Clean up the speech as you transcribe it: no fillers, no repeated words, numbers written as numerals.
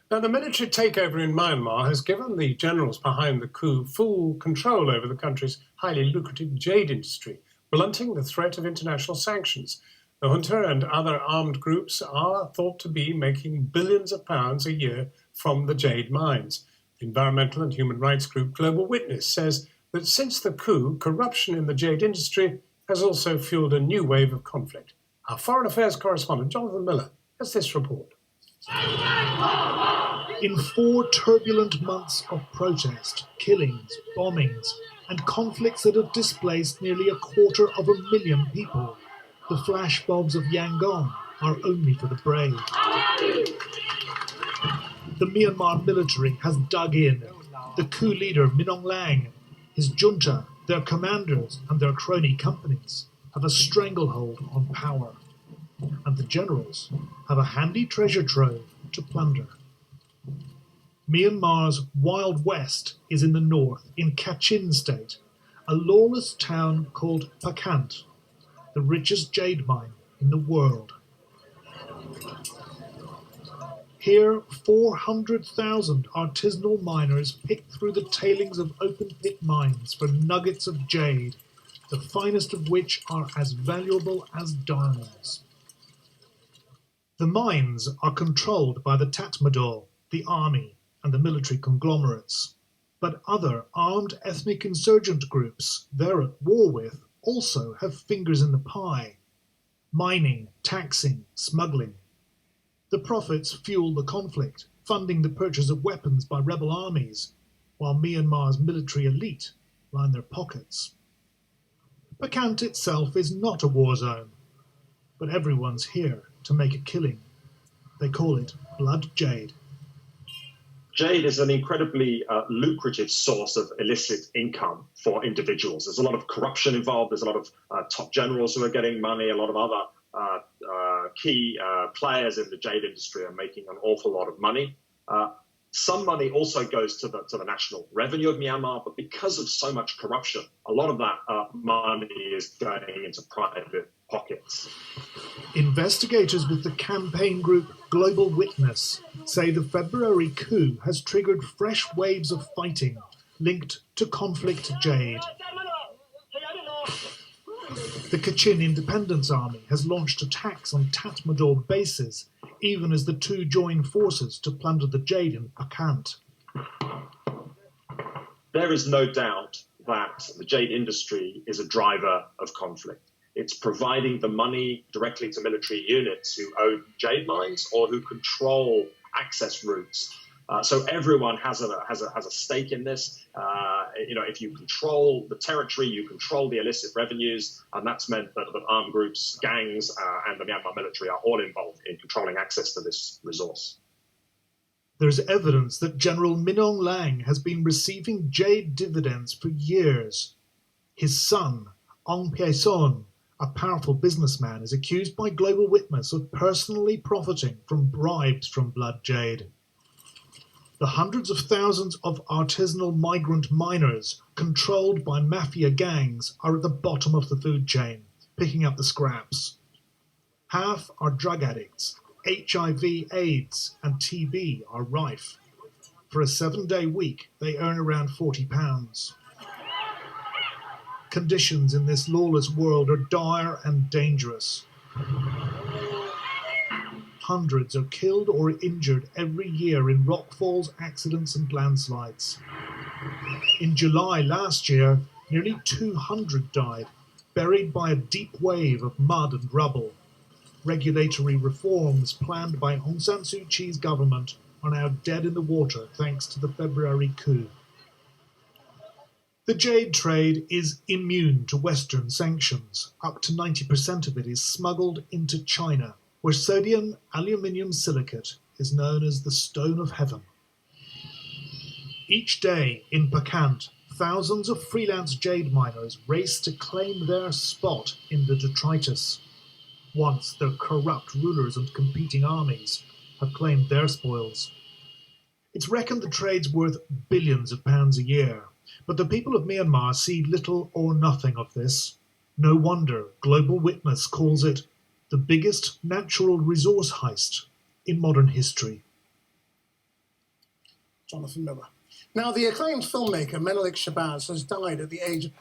Now, the military takeover in Myanmar has given the generals behind the coup full control over the country's highly lucrative jade industry, blunting the threat of international sanctions. The junta and other armed groups are thought to be making billions of pounds a year from the jade mines. The environmental and human rights group Global Witness says that since the coup, corruption in the jade industry has also fueled a new wave of conflict. Our foreign affairs correspondent, Jonathan Miller, has this report. In 4 turbulent months of protest, killings, bombings, and conflicts that have displaced nearly 250,000 people, the flash mobs of Yangon are only for the brave. The Myanmar military has dug in. The coup leader Min Aung Hlaing, his junta, their commanders, and their crony companies have a stranglehold on power. And the generals have a handy treasure trove to plunder. Myanmar's Wild West is in the north, in Kachin State, a lawless town called Pakant, the richest jade mine in the world. Here, 400,000 artisanal miners pick through the tailings of open-pit mines for nuggets of jade, the finest of which are as valuable as diamonds. The mines are controlled by the Tatmadaw, the army, and the military conglomerates. But other armed ethnic insurgent groups they're at war with also have fingers in the pie. Mining, taxing, smuggling. The profits fuel the conflict, funding the purchase of weapons by rebel armies, while Myanmar's military elite line their pockets. Pakant itself is not a war zone, but everyone's here to make a killing. They call it blood jade. Jade is an incredibly lucrative source of illicit income for individuals. There's a lot of corruption involved. There's a lot of top generals who are getting money. A lot of other key players in the jade industry are making an awful lot of money. Some money also goes to the national revenue of Myanmar, but because of so much corruption, a lot of that money is going into private pockets. Investigators with the campaign group Global Witness say the February coup has triggered fresh waves of fighting linked to conflict jade. The Kachin Independence Army has launched attacks on Tatmadaw bases, even as the two join forces to plunder the jade in Pakant. There is no doubt that the jade industry is a driver of conflict. It's providing the money directly to military units who own jade mines or who control access routes. So everyone has a stake in this. If you control the territory, you control the illicit revenues, and that's meant that armed groups, gangs, and the Myanmar military are all involved in controlling access to this resource. There's evidence that General Min Aung Hlaing has been receiving jade dividends for years. His son, Aung Pye Son, a powerful businessman, is accused by Global Witness of personally profiting from bribes from blood jade. The hundreds of thousands of artisanal migrant miners controlled by mafia gangs are at the bottom of the food chain, picking up the scraps. Half are drug addicts. HIV, AIDS, and TB are rife. For a 7-day week, they earn around £40. Conditions in this lawless world are dire and dangerous. Hundreds are killed or injured every year in rockfalls, accidents, and landslides. In July last year, nearly 200 died, buried by a deep wave of mud and rubble. Regulatory reforms planned by Aung San Suu Kyi's government are now dead in the water thanks to the February coup. The jade trade is immune to Western sanctions. Up to 90% of it is smuggled into China, where sodium aluminium silicate is known as the stone of heaven. Each day in Pakant, thousands of freelance jade miners race to claim their spot in the detritus. Once their corrupt rulers and competing armies have claimed their spoils. It's reckoned the trade's worth billions of pounds a year, but the people of Myanmar see little or nothing of this. No wonder Global Witness calls it the biggest natural resource heist in modern history. Jonathan Miller. Now, the acclaimed filmmaker Menelik Shabazz has died at the age of